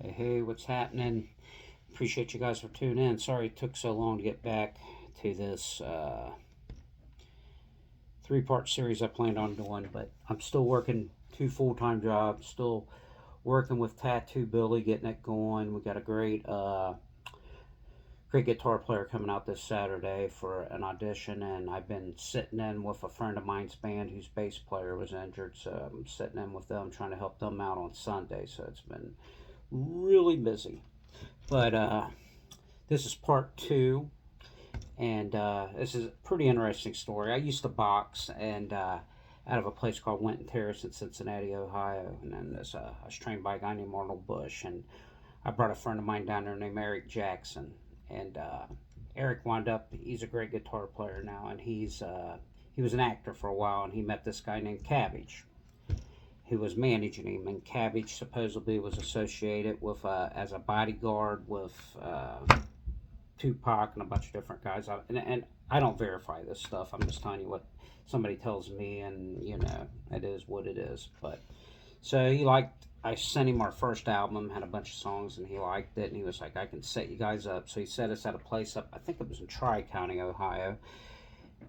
Hey, what's happening? Appreciate you guys for tuning in. Sorry it took so long to get back to this three-part series I planned on doing, but I'm still working two full-time jobs, still working with Tattoo Billy, getting it going. We got a great guitar player coming out this Saturday for an audition, and I've been sitting in with a friend of mine's band whose bass player was injured, so I'm sitting in with them trying to help them out on Sunday, so it's been really busy. But this is part two, and this is a pretty interesting story. I used to box, and out of a place called Winton Terrace in Cincinnati, Ohio, and then I was trained by a guy named Arnold Bush, and I brought a friend of mine down there named Eric Jackson, and Eric wound up. He's a great guitar player now, and he was an actor for a while, and he met this guy named Cabbage, who was managing him, and Cabbage supposedly was associated with as a bodyguard with Tupac and a bunch of different guys. And I don't verify this stuff. I'm just telling you what somebody tells me, and it is what it is. But so he liked. I sent him our first album, had a bunch of songs, and he liked it. And he was like, "I can set you guys up." So he set us at a place up. I think it was in Tri County, Ohio,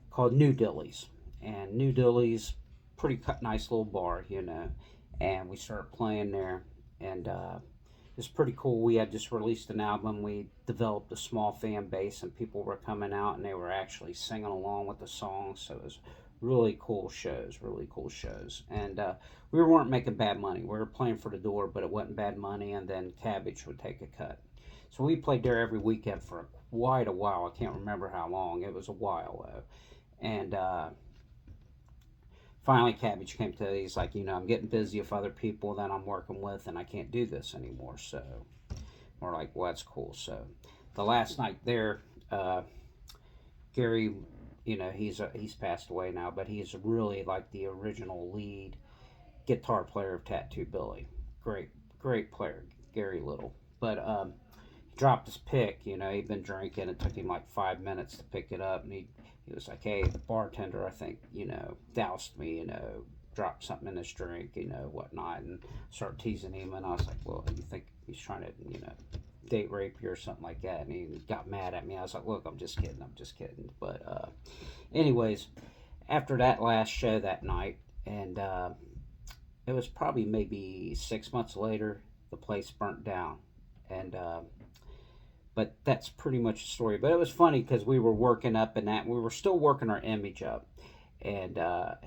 called New Dillies, and New Dillies, pretty nice little bar, And we started playing there, and it's pretty cool. We had just released an album. We developed a small fan base, and people were coming out, and they were actually singing along with the songs. So it was really cool shows, really cool shows. And we weren't making bad money. We were playing for the door, but it wasn't bad money. And then Cabbage would take a cut. So we played there every weekend for quite a while. I can't remember how long. It was a while though. And finally, Cabbage came to. He's like, I'm getting busy with other people that I'm working with, and I can't do this anymore. So we're like, well, that's cool. So the last night there, Gary, he's passed away now, but he's really like the original lead guitar player of Tattoo Billy. Great, great player, Gary Little. But he dropped his pick. He'd been drinking. It took him like 5 minutes to pick it up, and he was like, "Hey, the bartender, I think doused me. Dropped something in his drink, whatnot," and started teasing him. And I was like, "Well, you think he's trying to, date rape you or something like that?" And he got mad at me. I was like, "Look, I'm just kidding. I'm just kidding." But anyways, after that last show that night, and it was probably maybe 6 months later, the place burnt down, and but that's pretty much the story. But it was funny because we were working up and that we were still working our image up, and I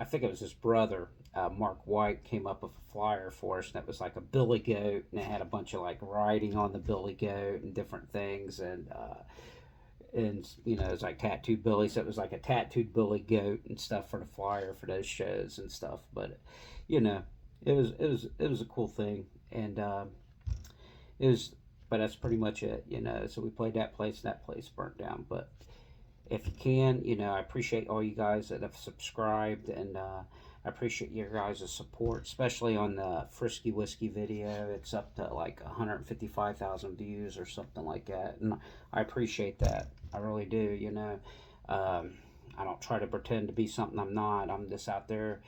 think it was his brother, Mark White, came up with a flyer for us, and it was like a billy goat, and it had a bunch of like writing on the billy goat and different things, and it was like tattooed Billy, so it was like a tattooed Billy goat and stuff for the flyer for those shows and stuff. But you know, it was a cool thing, and it was. But that's pretty much it. So we played that place, and that place burnt down. But if you can, I appreciate all you guys that have subscribed, and I appreciate your guys' support, especially on the Frisky Whiskey video. It's up to like 155,000 views or something like that, and I appreciate that. I really do. I don't try to pretend to be something I'm not. I'm just out there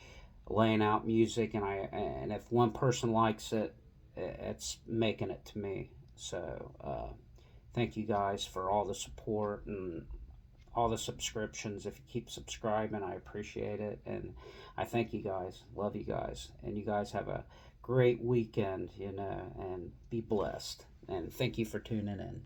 laying out music, and if one person likes it, it's making it to me. So thank you guys for all the support and all the subscriptions. If you keep subscribing, I appreciate it, and I thank you guys. Love you guys, and you guys have a great weekend, and be blessed. And thank you for tuning in.